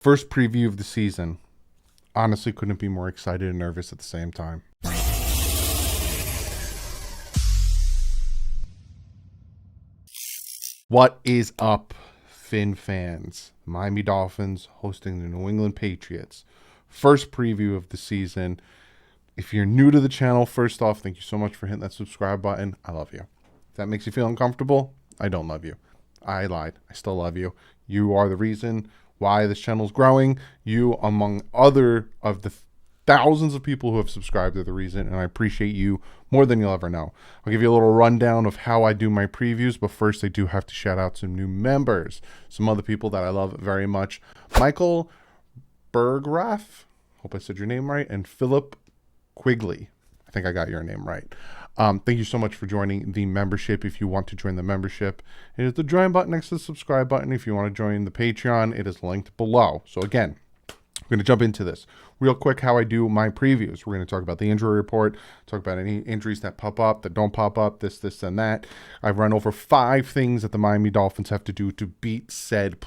First preview of the season. Honestly, couldn't be more excited and nervous at the same time. What is up, Fin fans? Miami Dolphins hosting the New England Patriots. First preview of the season. If you're new to the channel, first off, thank you so much for hitting that subscribe button. I love you. If that makes you feel uncomfortable, I don't love you. I lied. I still love you. You are the reason why this channel is growing. You, among other of the thousands of people who have subscribed, are the reason, and I appreciate you more than you'll ever know. I'll give you a little rundown of how I do my previews, but first I do have to shout out some new members, some other people that I love very much. Michael Bergraff, hope I said your name right, and Philip Quigley. I think I got your name right. Thank you so much for joining the membership. If you want to join the membership, it is the join button next to the subscribe button. If you want to join the Patreon, it is linked below. So again, we're going to jump into this real quick. How I do my previews. We're going to talk about the injury report, talk about any injuries that pop up, that don't pop up, this, and that. I've run over 5 things that the Miami Dolphins have to do to beat said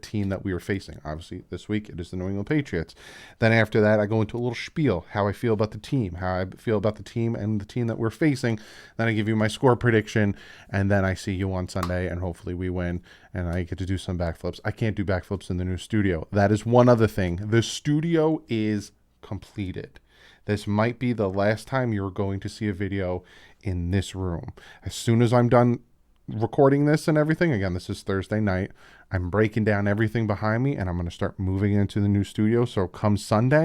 team that we are facing. Obviously, this week it is the New England Patriots. Then after that, I go into a little spiel, how I feel about the team, how I feel about the team and the team that we're facing. Then I give you my score prediction, and then I see you on Sunday, and hopefully we win, and I get to do some backflips. I can't do backflips in the new studio. That is one other thing. The studio is completed. This might be the last time you're going to see a video in this room. As soon as I'm done recording this and everything, again, this is Thursday night, I'm breaking down everything behind me, and I'm going to start moving into the new studio. So come Sunday,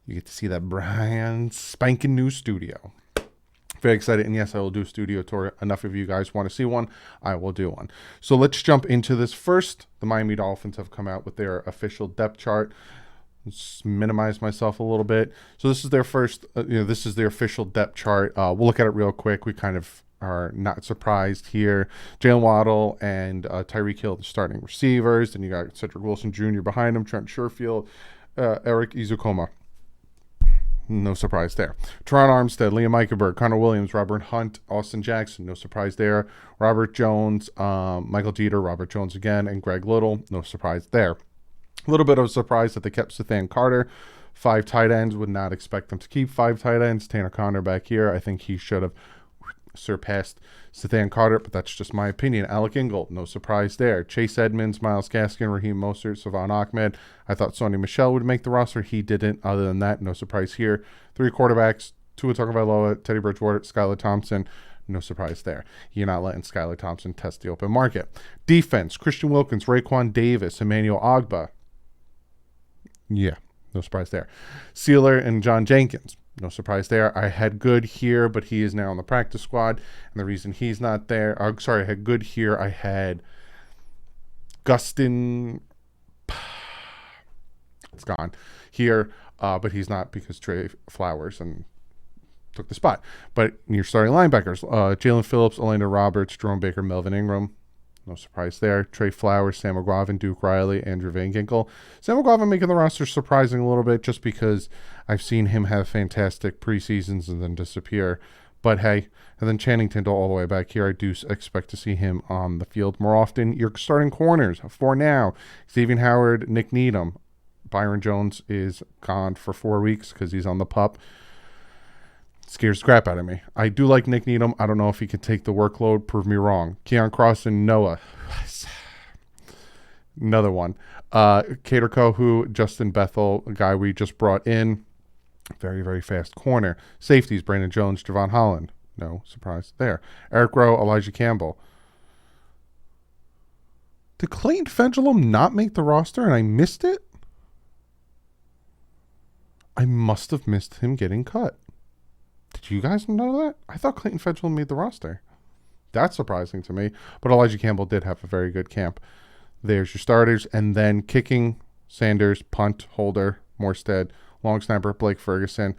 you get to see that brand spanking new studio. Very excited, and yes, I will do a studio tour. Enough of you guys want to see one, I will do one. So let's jump into this. First, the Miami Dolphins have come out with their official depth chart. Let's minimize myself a little bit. So this is their first, this is their official depth chart. We'll look at it real quick. We kind of are not surprised here. Jalen Waddle and Tyreek Hill, the starting receivers. Then you got Cedric Wilson Jr. behind him, Trent Sherfield, Eric Izukoma. No surprise there. Teron Armstead, Liam Eichenberg, Connor Williams, Robert Hunt, Austin Jackson. No surprise there. Robert Jones, Michael Jeter, Robert Jones again, and Greg Little. No surprise there. A little bit of a surprise that they kept Sathan Carter. 5 tight ends. Would not expect them to keep 5 tight ends. Tanner Conner back here. I think he should have surpassed Sathan Carter, but that's just my opinion. Alec Ingold, no surprise there. Chase Edmonds, Myles Gaskin, Raheem Mostert, Savon Ahmed. I thought Sony Michel would make the roster. He didn't. Other than that, no surprise here. 3 quarterbacks, Tua Tagovailoa, Teddy Bridgewater, Skylar Thompson. No surprise there. You're not letting Skylar Thompson test the open market. Defense, Christian Wilkins, Raekwon Davis, Emmanuel Ogbah. Yeah, no surprise there. Sealer and John Jenkins. No surprise there. I had Good here, but he is now on the practice squad. And the reason he's not there, I had Good here. I had Gustin. It's gone here, but he's not because Trey Flowers and took the spot. But your starting linebackers, Jalen Phillips, Elena Roberts, Jerome Baker, Melvin Ingram. No surprise there. Trey Flowers, Sam McGravin, Duke Riley, Andrew Van Ginkel. Sam McGravin making the roster surprising a little bit just because I've seen him have fantastic preseasons and then disappear. But hey, and then Channing Tindall all the way back here. I do expect to see him on the field more often. Your starting corners for now, Xavier Howard, Nick Needham. Byron Jones is gone for 4 weeks because he's on the PUP. Scares the crap out of me. I do like Nick Needham. I don't know if he could take the workload. Prove me wrong. Keon Cross and Noah. Another one. Kader Kohu, Justin Bethel, a guy we just brought in. Very, very fast corner. Safeties, Brandon Jones, Javon Holland. No surprise there. Eric Rowe, Elijah Campbell. Did Clayton Fedulum not make the roster and I missed it? I must have missed him getting cut. Did you guys know that? I thought Clayton Fedulum made the roster. That's surprising to me. But Elijah Campbell did have a very good camp. There's your starters. And then kicking, Sanders, punt, Holder, Morstead, long snapper, Blake Ferguson.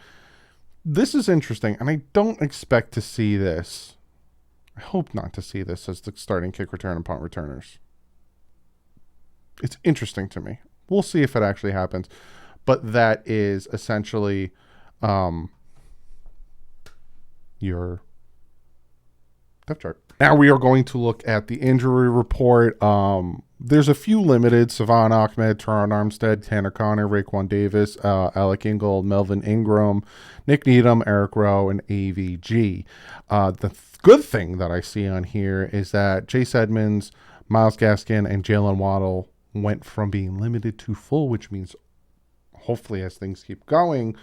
This is interesting, and I don't expect to see this. I hope not to see this as the starting kick return and punt returners. It's interesting to me. We'll see if it actually happens. But that is essentially your depth chart. Now we are going to look at the injury report. There's a few limited: Savon Ahmed, Teron Armstead, Tanner Connor, Raekwon Davis, Alec Ingold, Melvin Ingram, Nick Needham, Eric Rowe, and AVG. The good thing that I see on here is that Chase Edmonds, Myles Gaskin, and Jalen Waddle went from being limited to full, which means hopefully as things keep going,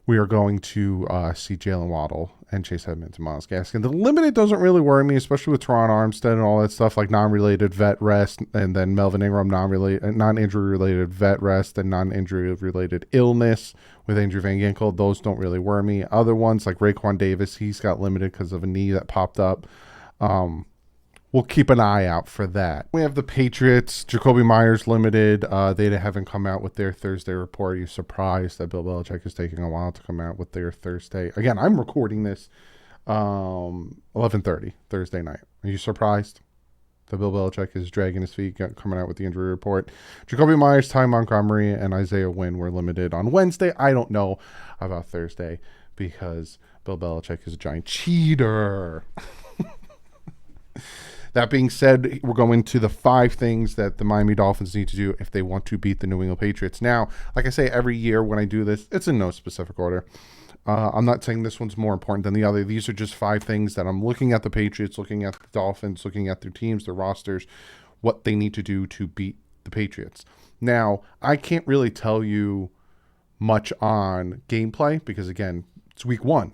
we are going to see Jalen Waddle and Chase Edmonds and Myles Gaskin. The limited doesn't really worry me, especially with Teron Armstead and all that stuff, like non-related vet rest, and then Melvin Ingram non-injury related vet rest and non-injury related illness with Andrew Van Ginkel. Those don't really worry me. Other ones like Raekwon Davis, he's got limited because of a knee that popped up. We'll keep an eye out for that. We have the Patriots. Jacoby Myers limited. They haven't come out with their Thursday report. Are you surprised that Bill Belichick is taking a while to come out with their Thursday? Again, I'm recording this 11:30 Thursday night. Are you surprised that Bill Belichick is dragging his feet coming out with the injury report? Jacoby Myers, Ty Montgomery, and Isaiah Wynn were limited on Wednesday. I don't know about Thursday because Bill Belichick is a giant cheater. That being said, we're going to the 5 things that the Miami Dolphins need to do if they want to beat the New England Patriots. Now, like I say, every year when I do this, it's in no specific order. I'm not saying this one's more important than the other. These are just 5 things that I'm looking at the Patriots, looking at the Dolphins, looking at their teams, their rosters, what they need to do to beat the Patriots. Now, I can't really tell you much on gameplay because, again, it's week 1.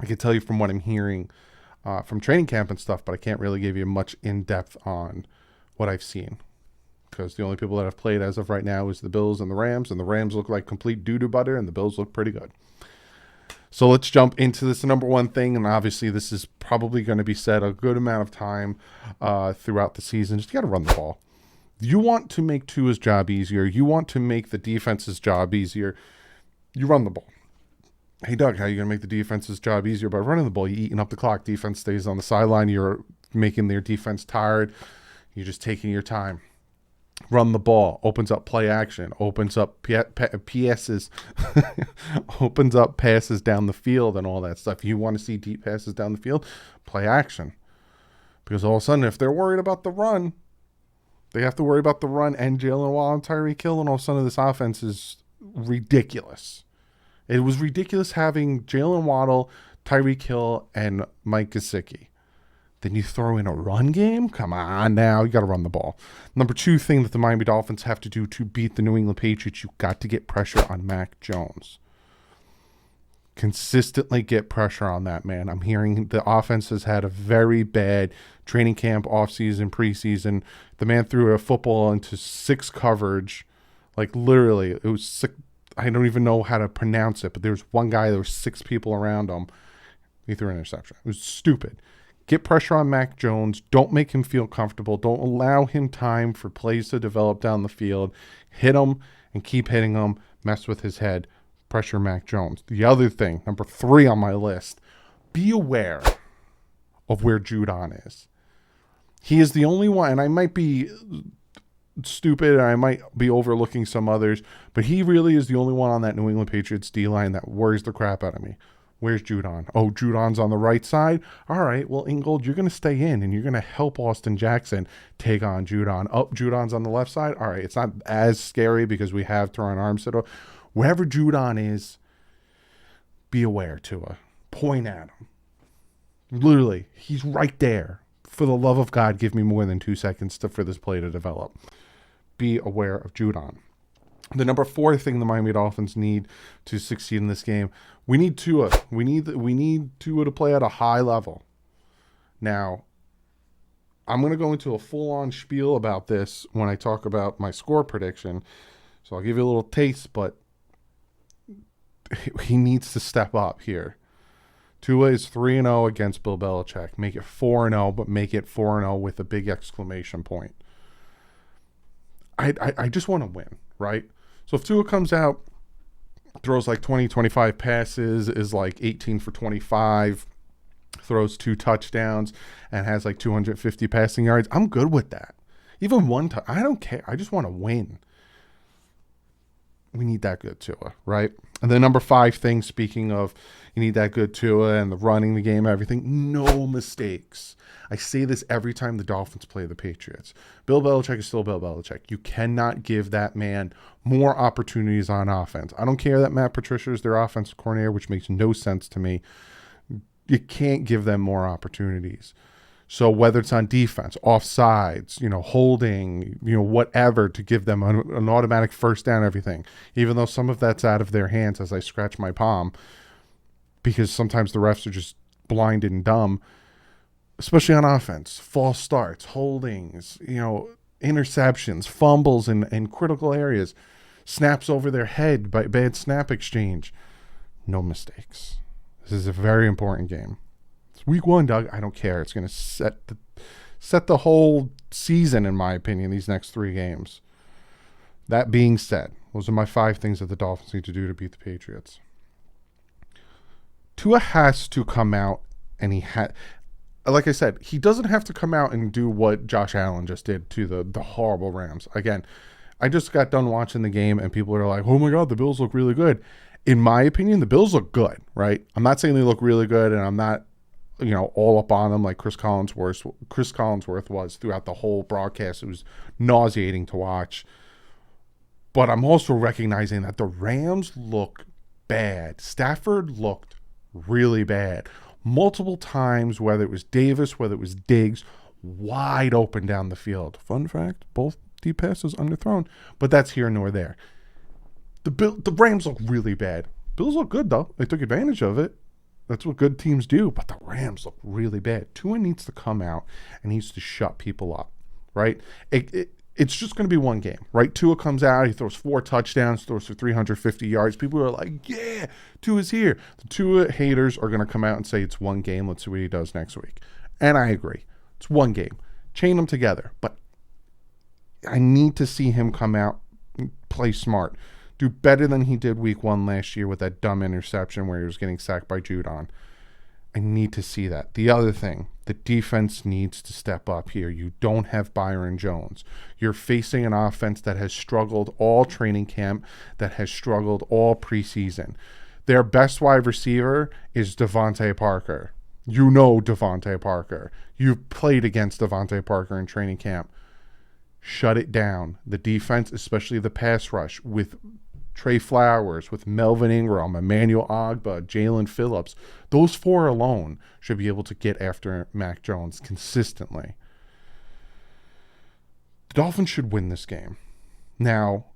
I can tell you from what I'm hearing from training camp and stuff, but I can't really give you much in-depth on what I've seen because the only people that have played as of right now is the Bills and the Rams look like complete doo-doo butter, and the Bills look pretty good. So let's jump into this number 1 thing, and obviously this is probably going to be said a good amount of time throughout the season. Just got to run the ball. You want to make Tua's job easier. You want to make the defense's job easier. You run the ball. Hey, Doug, how are you going to make the defense's job easier by running the ball? You're eating up the clock. Defense stays on the sideline. You're making their defense tired. You're just taking your time. Run the ball. Opens up play action. Opens up PSs. Opens up passes down the field and all that stuff. You want to see deep passes down the field? Play action. Because all of a sudden, if they're worried about the run, they have to worry about the run and Jalen Waddle and Tyreek Hill, and all of a sudden this offense is ridiculous. It was ridiculous having Jalen Waddle, Tyreek Hill, and Mike Gesicki. Then you throw in a run game? Come on now. You got to run the ball. Number 2 thing that the Miami Dolphins have to do to beat the New England Patriots, you got to get pressure on Mac Jones. Consistently get pressure on that man. I'm hearing the offense has had a very bad training camp, offseason, preseason. The man threw a football into 6 coverage. Like literally, it was 6. I don't even know how to pronounce it, but there was one guy, there were 6 people around him. He threw an interception. It was stupid. Get pressure on Mac Jones. Don't make him feel comfortable. Don't allow him time for plays to develop down the field. Hit him and keep hitting him. Mess with his head. Pressure Mac Jones. The other thing, number 3 on my list, be aware of where Judon is. He is the only one, and I might be stupid, and I might be overlooking some others, but he really is the only one on that New England Patriots D-line that worries the crap out of me. Where's Judon? Oh, Judon's on the right side? All right, well, Ingold, you're going to stay in, and you're going to help Austin Jackson take on Judon. Oh, Judon's on the left side? All right, it's not as scary because we have Teron Armstead. Wherever Judon is, be aware, Tua. Point at him. Literally, he's right there. For the love of God, give me more than 2 seconds for this play to develop. Be aware of Judon. The number 4 thing the Miami Dolphins need to succeed in this game, we need Tua. We need Tua to play at a high level. Now, I'm going to go into a full-on spiel about this when I talk about my score prediction. So I'll give you a little taste, but he needs to step up here. Tua is 3-0 against Bill Belichick. Make it 4-0, but make it 4-0 with a big exclamation point. I just want to win, right? So if Tua comes out, throws like 20, 25 passes, is like 18 for 25, throws 2 touchdowns, and has like 250 passing yards, I'm good with that. Even one time, I don't care. I just want to win. we need that good Tua, right? And the number 5 thing, speaking of you need that good Tua and the running the game, everything, no mistakes. I say this every time the Dolphins play the Patriots. Bill Belichick is still Bill Belichick. You cannot give that man more opportunities on offense. I don't care that Matt Patricia is their offensive coordinator, which makes no sense to me. You can't give them more opportunities. So whether it's on defense, offsides, holding, whatever, to give them an automatic first down, everything, even though some of that's out of their hands as I scratch my palm, because sometimes the refs are just blinded and dumb, especially on offense, false starts, holdings, interceptions, fumbles in critical areas, snaps over their head by bad snap exchange. No mistakes. This is a very important game. Week 1, Doug, I don't care. It's going to set the whole season, in my opinion, these next 3 games. That being said, those are my 5 things that the Dolphins need to do to beat the Patriots. Tua has to come out, and like I said, he doesn't have to come out and do what Josh Allen just did to the horrible Rams. Again, I just got done watching the game, and people are like, oh my God, the Bills look really good. In my opinion, the Bills look good, right? I'm not saying they look really good, and I'm not all up on them like Chris Collinsworth was throughout the whole broadcast. It was nauseating to watch. But I'm also recognizing that the Rams look bad. Stafford looked really bad. Multiple times, whether it was Davis, whether it was Diggs, wide open down the field. Fun fact, both deep passes underthrown. But that's here nor there. The Rams look really bad. Bills look good, though. They took advantage of it. That's what good teams do, but the Rams look really bad. Tua needs to come out and needs to shut people up, right? It's just going to be one game, right? Tua comes out, he throws 4 touchdowns, throws for 350 yards. People are like, yeah, Tua's here. The Tua haters are going to come out and say it's one game. Let's see what he does next week. And I agree. It's one game. Chain them together. But I need to see him come out and play smart. Do better than he did week 1 last year with that dumb interception where he was getting sacked by Judon. I need to see that. The other thing, the defense needs to step up here. You don't have Byron Jones. You're facing an offense that has struggled all training camp, that has struggled all preseason. Their best wide receiver is Devontae Parker. You know Devontae Parker. You've played against Devontae Parker in training camp. Shut it down. The defense, especially the pass rush, with Trey Flowers, with Melvin Ingram, Emmanuel Ogbah, Jalen Phillips. Those 4 alone should be able to get after Mac Jones consistently. The Dolphins should win this game. Now,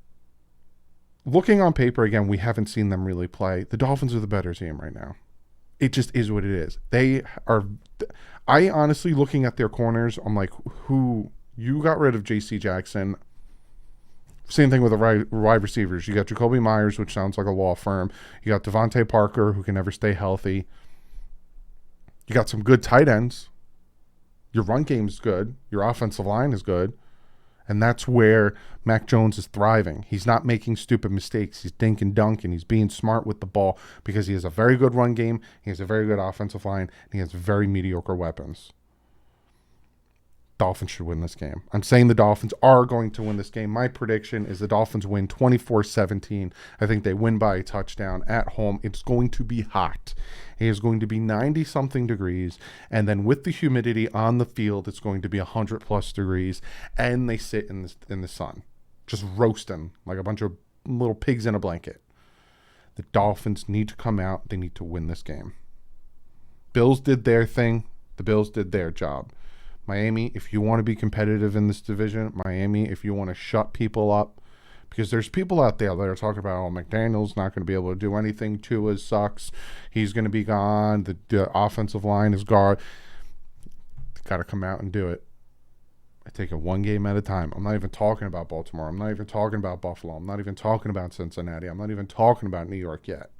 looking on paper, again, we haven't seen them really play. The Dolphins are the better team right now. It just is what it is. They are. I honestly, looking at their corners, I'm like, who? You got rid of J.C. Jackson. Same thing with the wide receivers. You got Jacoby Myers, which sounds like a law firm. You got Devontae Parker, who can never stay healthy. You got some good tight ends. Your run game is good. Your offensive line is good. And that's where Mac Jones is thriving. He's not making stupid mistakes. He's dinking dunking. He's being smart with the ball because he has a very good run game. He has a very good offensive line. And he has very mediocre weapons. Dolphins should win this game. I'm saying the Dolphins are going to win this game. My prediction is the Dolphins win 24-17. I think they win by a touchdown at home. It's going to be hot. It is going to be 90-something degrees. And then with the humidity on the field, it's going to be 100-plus degrees. And they sit in the sun, just roasting like a bunch of little pigs in a blanket. The Dolphins need to come out. They need to win this game. Bills did their thing. The Bills did their job. Miami, if you want to be competitive in this division, Miami, if you want to shut people up, because there's people out there that are talking about, oh, McDaniel's not going to be able to do anything. Tua sucks. He's going to be gone. The offensive line is gone. Got to come out and do it. I take it one game at a time. I'm not even talking about Baltimore. I'm not even talking about Buffalo. I'm not even talking about Cincinnati. I'm not even talking about New York yet.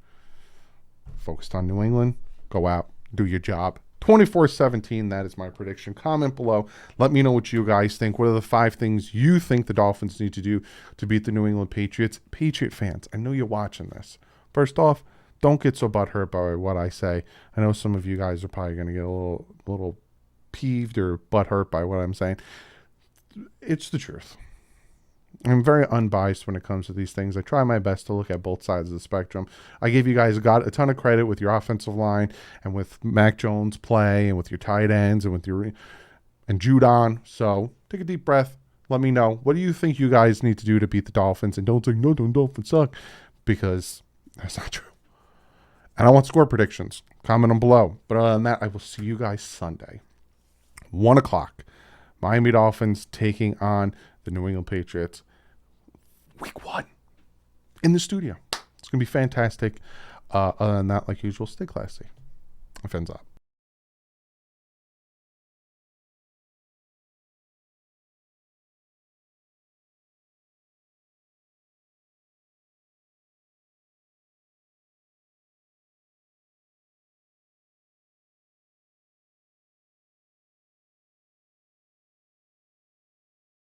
Focused on New England. Go out. Do your job. 24-17, that is my prediction. Comment below. Let me know what you guys think. What are the 5 things you think the Dolphins need to do to beat the New England Patriots? Patriot fans, I know you're watching this. First off, don't get so butthurt by what I say. I know some of you guys are probably going to get a little peeved or butthurt by what I'm saying. It's the truth. I'm very unbiased when it comes to these things. I try my best to look at both sides of the spectrum. I give you guys got a ton of credit with your offensive line and with Mac Jones' play and with your tight ends and with your and Judon. So take a deep breath. Let me know. What do you think you guys need to do to beat the Dolphins? And don't say, no, the Dolphins suck, because that's not true. And I want score predictions. Comment them below. But other than that, I will see you guys Sunday. 1 o'clock. Miami Dolphins taking on the New England Patriots. Week 1. In the studio. It's going to be fantastic. Other than that, like usual, stay classy. Fins up.